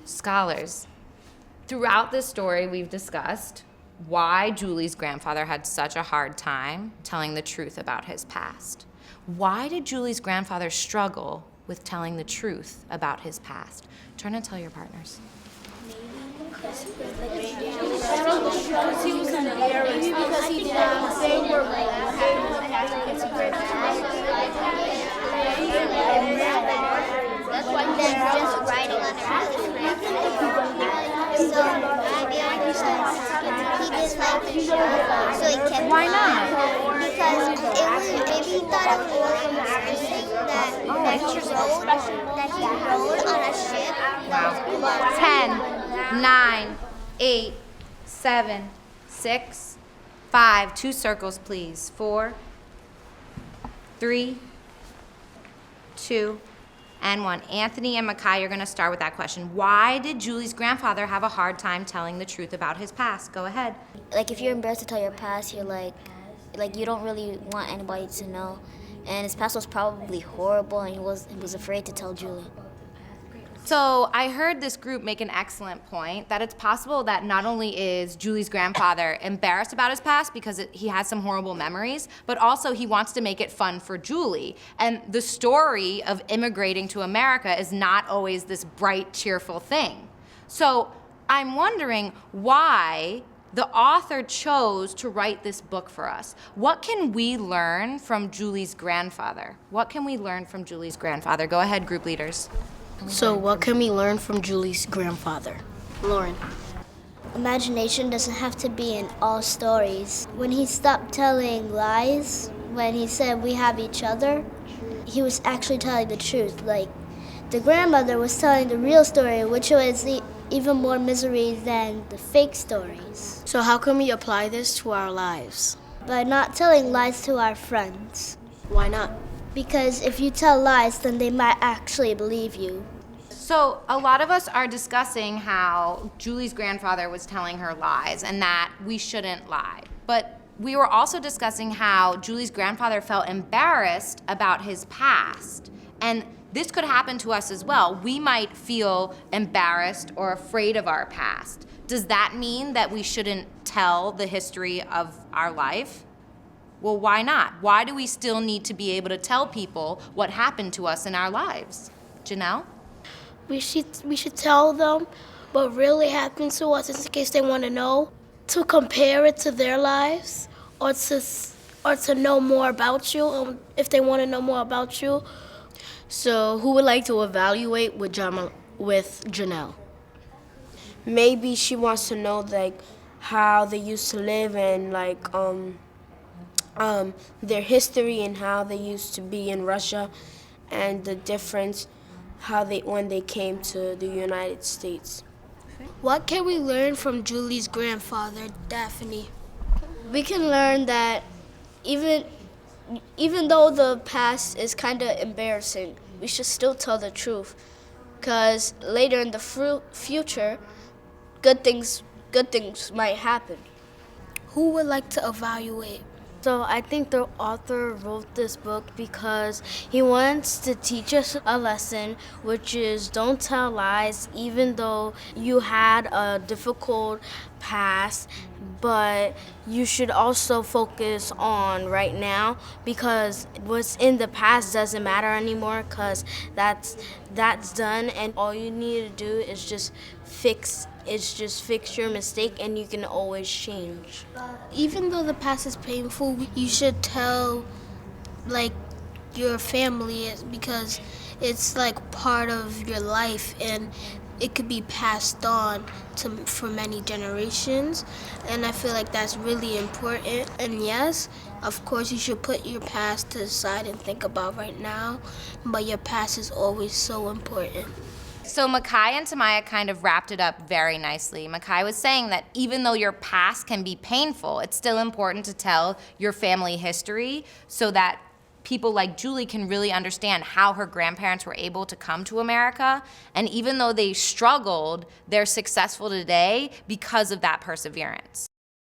Scholars, throughout this story we've discussed why Julie's grandfather had such a hard time telling the truth about his past. Why did Julie's grandfather struggle with telling the truth about his past? Turn and tell your partners. Because he was embarrassed. Because he didn't. They were like that's why they're just writing on their so maybe he just like so he kept. Why not? Because it was maybe he thought it was more interesting that he rode on a ship. Wow. 10, 9, 8, 7, 6, 5. 2 circles, please. 4, 3, 2, and 1. Anthony and Makai, you're going to start with that question. Why did Julie's grandfather have a hard time telling the truth about his past? Go ahead. Like if you're embarrassed to tell your past, you're like you don't really want anybody to know. And his past was probably horrible, and he was afraid to tell Julie. So I heard this group make an excellent point that it's possible that not only is Julie's grandfather embarrassed about his past because he has some horrible memories, but also he wants to make it fun for Julie. And the story of immigrating to America is not always this bright, cheerful thing. So I'm wondering why the author chose to write this book for us. What can we learn from Julie's grandfather? What can we learn from Julie's grandfather? Go ahead, group leaders. So what can we learn from Julie's grandfather? Lauren. Imagination doesn't have to be in all stories. When he stopped telling lies, when he said we have each other, he was actually telling the truth. Like, the grandmother was telling the real story, which was even more misery than the fake stories. So how can we apply this to our lives? By not telling lies to our friends. Why not? Because if you tell lies, then they might actually believe you. So a lot of us are discussing how Julie's grandfather was telling her lies and that we shouldn't lie. But we were also discussing how Julie's grandfather felt embarrassed about his past. And this could happen to us as well. We might feel embarrassed or afraid of our past. Does that mean that we shouldn't tell the history of our life? Well, why not? Why do we still need to be able to tell people what happened to us in our lives? Janelle? We should tell them what really happened to us in case they want to know, to compare it to their lives, or to know more about you, if they want to know more about you. So who would like to evaluate with Janelle? Maybe she wants to know like how they used to live and like their history and how they used to be in Russia and the difference when they came to the United States. What can we learn from Julie's grandfather, Daphne? We can learn that even though the past is kind of embarrassing, we should still tell the truth. Because later in the future, good things might happen. Who would like to evaluate? So I think the author wrote this book because he wants to teach us a lesson, which is don't tell lies even though you had a difficult past, but you should also focus on right now because what's in the past doesn't matter anymore because that's done, and all you need to do is just fix your mistake and you can always change. Even though the past is painful, you should tell like your family because it's like part of your life and it could be passed on for many generations, and I feel like that's really important. And yes, of course you should put your past to the side and think about right now, but your past is always so important. So Makai and Tamaya kind of wrapped it up very nicely. Makai was saying that even though your past can be painful, it's still important to tell your family history so that people like Julie can really understand how her grandparents were able to come to America. And even though they struggled, they're successful today because of that perseverance.